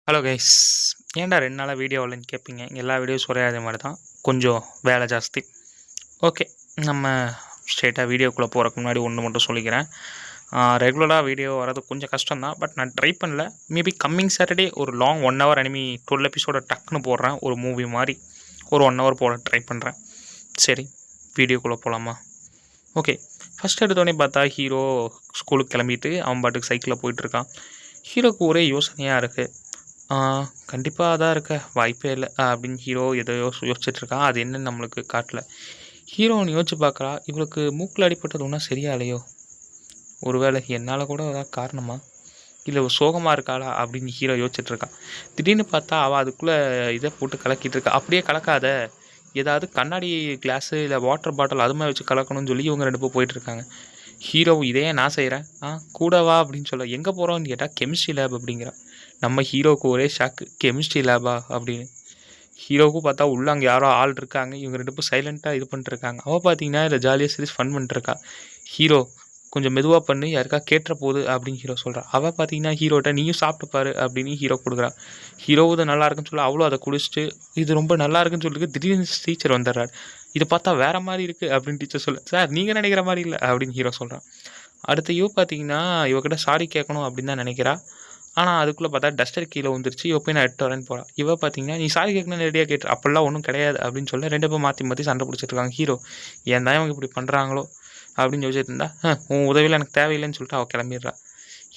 Hello guys. ஏன்டா 2 நாளா video வரலன்னு கேட்பீங்க. எல்லா வீடியோஸ் ஒரே அதே மாதிரி தான். கொஞ்சம் வேலை ஜாஸ்தி. ஓகே, நம்ம ஸ்ட்ரெயிட்டாக வீடியோக்குள்ளே போகிறதுக்கு முன்னாடி ஒன்று மட்டும் சொல்லிக்கிறேன். ரெகுலராக வீடியோ வர்றது கொஞ்சம் கஷ்டம் தான். பட் நான் ட்ரை பண்ணல. மேபி கம்மிங் சாட்டர்டே ஒரு லாங் 1 ஹவர் அனிமி 12 எபிசோட டக்குன்னு போடுறேன். ஒரு மூவி மாதிரி ஒரு 1 ஹவர் போட ட்ரை பண்ணுறேன். சரி, வீடியோக்குள்ளே போகலாமா? ஓகே, ஃபஸ்ட் எடுத்தோடனே பார்த்தா ஹீரோ ஸ்கூலுக்கு கிளம்பிட்டு அவன் பாட்டுக்கு சைக்கிளில் போயிட்டுருக்கான். ஹீரோக்கு ஒரே யோசனையாக இருக்குது. கண்டிப்பாக அதான் இருக்க வாய்ப்பே இல்லை அப்படின்னு ஹீரோ எதோ யோசிச்சுட்ருக்கான். அது என்னன்னு நம்மளுக்கு காட்டல. ஹீரோன்னு யோசிச்சு பார்க்குறா. இவளுக்கு மூக்கில் அடிப்பட்டது ஒன்றும் சரியா இல்லையோ? ஒருவேளை என்னால் கூட அதான் காரணமா? இல்லை சோகமாக இருக்காளா அப்படின்னு ஹீரோ யோசிச்சுட்ருக்கான். திடீர்னு பார்த்தா அவள் அதுக்குள்ளே இதை போட்டு கலக்கிட்டு இருக்கா. அப்படியே கலக்காத, ஏதாவது கண்ணாடி கிளாஸு இல்லை வாட்டர் பாட்டில் அது மாதிரி வச்சு கலக்கணும்னு சொல்லி இவங்க 2 பேரும் போயிட்டுருக்காங்க. ஹீரோ இதையே நான் செய்கிறேன், கூட வா அப்படின்னு சொல்ல. எங்கே போகிறோன்னு கேட்டால் கெமிஸ்ட்ரி லேப் அப்படிங்கிறான். நம்ம ஹீரோவுக்கு ஒரே ஷாக்கு, கெமிஸ்ட்ரி லேபா அப்படின்னு. ஹீரோவுக்கும் பார்த்தா உள்ளே அங்கே யாரோ ஆள் இருக்காங்க. இவங்க 2 பேரும் சைலண்ட்டாக இது பண்ணிட்டுருக்காங்க. அவள் பார்த்தீங்கன்னா இதில் ஜாலியாக சீரியஸ் ஃபன் பண்ணிட்டுருக்கா. ஹீரோ கொஞ்சம் மெதுவாக பண்ணி யாருக்கா கேட்டுற போகுது அப்படின்னு ஹீரோ சொல்கிறான். அவள் பார்த்தீங்கன்னா ஹீரோட்ட நீயும் சாப்பிட்டு பாரு அப்படின்னு ஹீரோ கொடுக்குறான். ஹீரோ இது நல்லா இருக்குன்னு சொல்ல அவ்வளோ அதை குடிச்சிட்டு இது ரொம்ப நல்லா இருக்குன்னு சொல்லிட்டு திடீர்னு டீச்சர் வந்துடுறாரு. இதை பார்த்தா வேறு மாதிரி இருக்குது அப்படின்னு டீச்சர் சொல்ல, சார் நீங்கள் நினைக்கிற மாதிரி இல்லை அப்படின்னு ஹீரோ சொல்கிறான். அடுத்து இவ பார்த்தீங்கன்னா இவகிட்ட சாரி கேட்கணும் அப்படின்னு தான் நினைக்கிறா. ஆனால் அதுக்குள்ளே பார்த்தா டஸ்டர் கீழே வந்துருச்சு. இவ போய் நான் எடுத்து வரேன்னு போகிறான். இவ பார்த்தீங்கன்னா நீ சாரி கேட்கணும்னு ரெடியாக கேட்டு அப்படிலாம் ஒன்றும் கிடையாது அப்படின்னு சொல்ல 2 பேரும் மாற்றி மாற்றி சண்டை பிடிச்சிட்ருக்காங்க. ஹீரோ ஏன் தான் இவங்க இப்படி பண்ணுறாங்களோ அப்படின்னு யோசிச்சுட்டு இருந்தா, உன் உதவியில் எனக்கு தேவையில்லைன்னு சொல்லிட்டு அவள் கிளம்பிடுறா.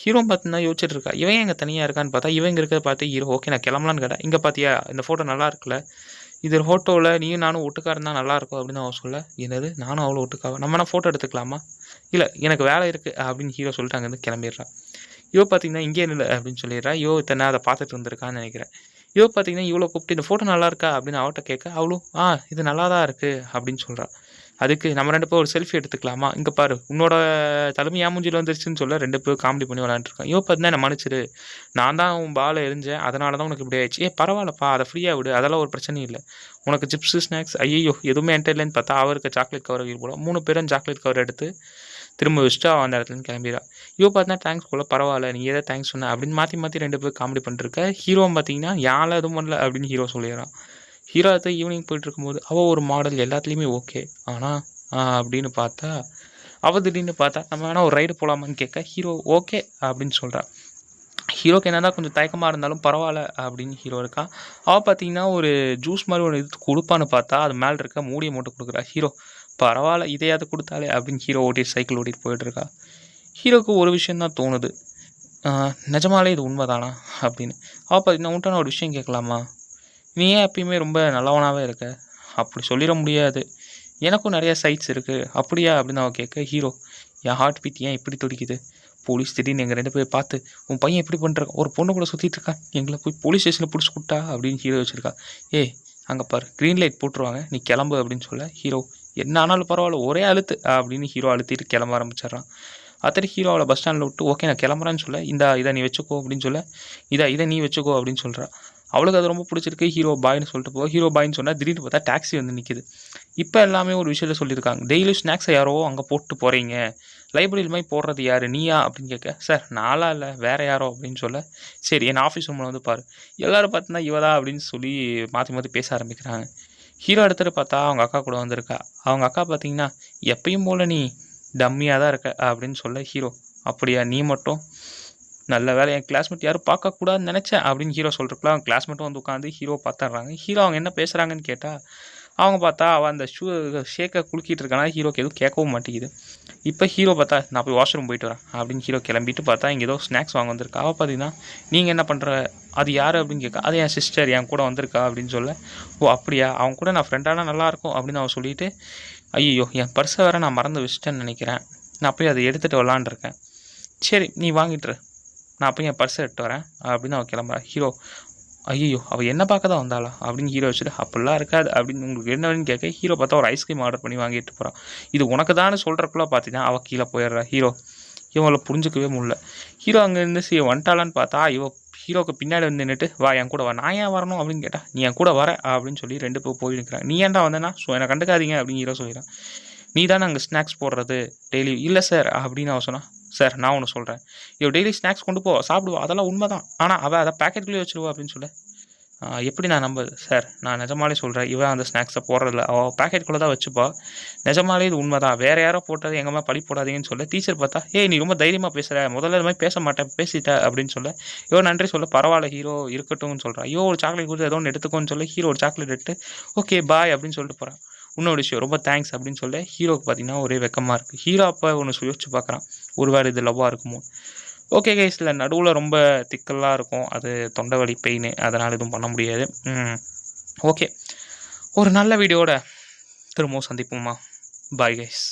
ஹீரோ பார்த்தீங்கன்னா யோசிச்சுட்டு இருக்கா. இவன் எங்கே தனியாக இருக்கான்னு பார்த்தா இவன் இங்கே இருக்கிறத பார்த்து ஹீரோ ஓகே நான் கிளம்பலான்னு கேட்டேன். இங்கே பார்த்தியா இந்த ஃபோட்டோ நல்லா இருக்குல்ல, இது ஃபோட்டோவில் நீயும் நானும் ஒட்டுக்கா இருந்தால் நல்லாயிருக்கும் அப்படின்னு அவன் சொல்ல, என்னது நானும் அவ்வளோ ஒட்டுக்காவா, நம்ம நான் ஃபோட்டோ எடுத்துக்கலாமா? இல்லை எனக்கு வேலை இருக்குது அப்படின்னு ஹீரோ சொல்லிட்டு அங்கேருந்து கிளம்பிடுறா. இவ பார்த்தீங்கன்னா இங்கே இல்லை அப்படின்னு சொல்லிடுறா. இத்தனை அதை பார்த்துட்டு இருந்திருக்கான்னு நினைக்கிறேன். இவ பார்த்தீங்கன்னா இவ்வளோ கூப்பிட்டு இந்த ஃபோட்டோ நல்லா இருக்கா அப்படின்னு அவட்ட கேட்க, அவளும் இது நல்லா தான் இருக்குது அப்படின்னு சொல்கிறா. அதுக்கு நம்ம 2 பேரும் ஒரு செல்ஃபி எடுத்துக்கலாமா, இங்கே பாரு உன்னோட தலைமை ஏன் மூஞ்சியில் வந்துருச்சுன்னு சொல்ல 2 பேரும் காமெடி பண்ணி விளாண்டுருக்கான். இவ பார்த்தீங்கன்னா என்னை மன்னிச்சிடு, நான் தான் உன் பாலை எரிஞ்சேன், அதனால தான் உனக்கு இப்படி ஆயிடுச்சு. பரவாயில்லப்பா, அதை ஃப்ரீயாக விடு, அதெல்லாம் ஒரு பிரச்சனையும் இல்லை. உனக்கு சிப்ஸு ஸ்நாக்ஸ் ஐயோ எதுவுமே என்கிட்ட இல்லைன்னு பார்த்தா அவருக்கு சாக்லேட் கவர் வீடு போடும். 3 பேரும் சாக்லேட் கவர் எடுத்து திரும்ப வச்சுட்டு அவன் அந்த இடத்துலேருந்து கிளம்பிடுறா. இவ பார்த்தீங்கன்னா தேங்க்ஸ் போல, பரவாயில்ல நீ ஏதோ தேங்க்ஸ் சொன்ன அப்படின்னு மாற்றி மாற்றி 2 பேரும் காமெடி பண்ணிருக்க. ஹீரோவும் பார்த்தீங்கன்னா யாரெல்லாம் எதுவும் பண்ணல அப்படின்னு ஹீரோ சொல்லிடுறான். ஹீரோ அடுத்து ஈவினிங் போயிட்டு இருக்கும்போது அவள் ஒரு மாடல் எல்லாத்துலேயுமே ஓகே, ஆனால் அப்படின்னு பார்த்தா அவள் திடீர்னு பார்த்தா நம்ம வேணால் ஒரு ரைடு போகலாமான்னு கேட்க ஹீரோ ஓகே அப்படின்னு சொல்கிறான். ஹீரோக்கு என்ன தான் கொஞ்சம் தயக்கமாக இருந்தாலும் பரவாயில்ல அப்படின்னு ஹீரோ இருக்கான். அவள் பார்த்தீங்கன்னா ஒரு ஜூஸ் மாதிரி ஒன்று இது கொடுப்பான்னு பார்த்தா அது மேலே இருக்க மூடியை மட்டும் கொடுக்குறா. ஹீரோ பரவாயில்ல இதையாவது கொடுத்தாலே அப்படின்னு ஹீரோ சைக்கிள் ஓட்டிகிட்டு போயிட்டுருக்கா. ஹீரோக்கு ஒரு விஷயந்தான் தோணுது, நிஜமாலே இது உண்மைதானா அப்படின்னு. அவள் பார்த்தீங்கன்னா உன்ட்ட நான் ஒரு விஷயம் கேட்கலாமா, நீ ஏன் எப்பயுமே ரொம்ப நல்லவனாகவே இருக்க? அப்படி சொல்லிட முடியாது, எனக்கும் நிறைய சைட்ஸ் இருக்குது. அப்படியா அப்படின்னு அவள் கேட்க ஹீரோ என் ஹார்ட் பீட் ஏன் இப்படி துடிக்குது, போலீஸ் திடீர்னு எங்கள் 2 பேர் பார்த்து உன் பையன் எப்படி பண்ணுறான், ஒரு பொண்ணு கூட சுற்றிட்டு இருக்கான், எங்களை போய் போலீஸ் ஸ்டேஷனில் பிடிச்சி கொடுத்தா அப்படின்னு ஹீரோ வச்சுருக்கா. அங்கே பாரு க்ரீன் லைட் போட்டுருவாங்க, நீ கிளம்பு அப்படின்னு சொல்ல ஹீரோ என்ன ஆனாலும் பரவாயில்ல ஒரே அழுத்து அப்படின்னு ஹீரோ அழுத்திட்டு கிளம்ப ஆரம்பிச்சிட்றான். அத்தனை ஹீரோ அவளை பஸ் ஸ்டாண்டில் விட்டு ஓகே நான் கிளம்புறான்னு சொல்ல, இதை நீ வச்சுக்கோ அப்படின்னு சொல்ல, இதை நீ வச்சுக்கோ அப்படின்னு சொல்கிறா. அவளுக்கு அது ரொம்ப பிடிச்சிருக்கு. ஹீரோ பாய்னு சொல்லிட்டு போக ஹீரோ பாய்னு சொன்னால் திடீர்னு பார்த்தா டாக்ஸி வந்து நிற்கிது. இப்போ எல்லாமே ஒரு விஷயத்தில் சொல்லியிருக்காங்க, டெய்லி ஸ்நாக்ஸை யாரோ அங்கே போட்டு போகிறீங்க, லைப்ரரியில் மாதிரி போடுறது யார் நீயா அப்படின்னு கேட்க, சார் நாளாக இல்லை வேறு யாரோ அப்படின்னு சொல்ல, சரி என் ஆஃபீஸ் ரூமில் வந்து பாரு, எல்லோரும் பார்த்தீங்கன்னா இவதா அப்படின்னு சொல்லி மாற்றி மாற்றி பேச ஆரம்பிக்கிறாங்க. ஹீரோ எடுத்துகிட்டு பார்த்தா அவங்க அக்கா கூட வந்திருக்கா. அவங்க அக்கா பார்த்தீங்கன்னா எப்பயும் போல் நீ டம்மியாக தான் இருக்க அப்படின்னு சொல்ல ஹீரோ அப்படியா, நீ மட்டும் நல்ல வேலை என் கிளாஸ்மேட் யாரும் பார்க்கக்கூடாதுன்னு நினச்சேன் அப்படின்னு ஹீரோ சொல்கிறப்பல அவங்க கிளாஸ்மேட்டும் வந்து உட்காந்து ஹீரோ பார்த்துட்றாங்க. ஹீரோ அவங்க என்ன பேசுகிறாங்கன்னு கேட்டால் அவங்க பார்த்தா அவள் அந்த ஷேக்கை குலுக்கிட்டு இருக்கானா ஹீரோக்கு எதுவும் கேட்கவும் மாட்டேங்குது. இப்போ ஹீரோ பார்த்தா நான் போய் வாஷ்ரூம் போயிட்டு வரேன் அப்படின்னு ஹீரோ கிளம்பிட்டு பார்த்தா இங்கே ஏதோ ஸ்நாக்ஸ் வாங்க வந்திருக்கா. அவள் பார்த்தீங்கன்னா நீங்கள் என்ன பண்ணுற, அது யார் அப்படின்னு கேட்க, அது என் சிஸ்டர் என் கூட வந்திருக்கா அப்படின்னு சொல்ல, அப்படியா அவங்க கூட நான் ஃப்ரெண்டானா நல்லாயிருக்கும் அப்படின்னு அவன் சொல்லிவிட்டு, ஐயோ என் பர்ஸை வேறு நான் மறந்து வச்சிட்டேன்னு நினைக்கிறேன், நான் போய் அதை எடுத்துகிட்டு விளாண்டுருக்கேன், சரி நீ வாங்கிட்டுரு, நான் போய் என் பர்ஸை எடுத்து வரேன் அப்படின்னு அவள் கிளம்புறா. ஹீரோ ஐயோ அவள் என்ன பார்க்க தான் வந்தாளா அப்படின்னு ஹீரோ வச்சுட்டு, அப்படிலாம் இருக்காது அப்படின்னு உங்களுக்கு என்னன்னு கேட்க ஹீரோ பார்த்தா ஒரு ஐஸ்கிரீம் ஆர்டர் பண்ணி வாங்கிட்டு போகிறான். இது உனக்கு தான் சொல்கிறக்குள்ள பார்த்தீங்கன்னா அவள் கீழே போயிடுறா. ஹீரோ இவங்களை புரிஞ்சிக்கவே முடியல. ஹீரோ அங்கே இருந்து வந்துட்டாளான்னு பார்த்தா ஹீரோக்கு பின்னாடி வந்து நின்றுட்டு வா என் கூட வா, நான் ஏன் வரணும் அப்படின்னு கேட்டால் நீ என் கூட வர அப்படின்னு சொல்லி 2 பேர் போய் நிற்கிறாங்க. நீ ஏன்டா வந்தேன்னா என்னை கண்டுக்காதீங்க அப்படின்னு ஹீரோ சொல்லிடுறான். நீ தானே அங்கே ஸ்நாக்ஸ் போடுறது டெய்லி, இல்லை சார் அப்படின்னு அவன் சொன்னான். சார் நான் ஒன்று சொல்கிறேன், இவ டெய்லி ஸ்நாக்ஸ் கொண்டு போ சாப்பிடுவா, அதெல்லாம் உண்மை தான். ஆனால் அவள் அதை பேக்கெட்குள்ளேயே வச்சுருவா அப்படின்னு சொல்ல, எப்படி நான் நம்புறது சார்? நான் நிஜமாலே சொல்கிறேன், இவன் அந்த ஸ்நாக்ஸை போடுறதில்ல, அவள் பேக்கெட்டுக்குள்ளே தான் வச்சுப்பா. நிஜமாலே இது உண்மை தான். வேறு யாரோ போட்டது எங்கள் மேலே பழி போடாதீங்கன்னு சொல்ல, டீச்சர் பார்த்தா ஏய் நீ ரொம்ப தைரியமாக பேசுகிற, முதல்ல இது மாதிரி பேச மாட்டேன் பேசிட்ட அப்படின்னு சொல்ல, இவன் நன்றி சொல்ல பரவாயில்ல ஹீரோ இருக்கட்டும்னு சொல்கிறான். ஐயோ ஒரு சாக்லேட் கொடுத்து ஏதோ ஒன்று எடுத்துக்கோன்னு சொல்ல, ஹீரோ ஒரு சாக்லேட் எடுத்து ஓகே பாய் அப்படின்னு சொல்லிட்டு போகிறான். இன்னொரு விஷயம் ரொம்ப தேங்க்ஸ் அப்படின்னு சொல்ல, ஹீரோக்கு பார்த்தீங்கன்னா ஒரே வெக்கமாக இருக்குது. ஹீரோ அப்போ ஒன்று யோசிச்சு பார்க்குறான், ஒரு வேறு இது லவ்வாக இருக்குமோ. ஓகே கைஸில் நடுவில் ரொம்ப திக்கலாக இருக்கும், அது தொண்டை வலி பெயின், அதனால் எதுவும் பண்ண முடியாது. ஓகே, ஒரு நல்ல வீடியோட திரும்பவும் சந்திப்போமா. Bye guys.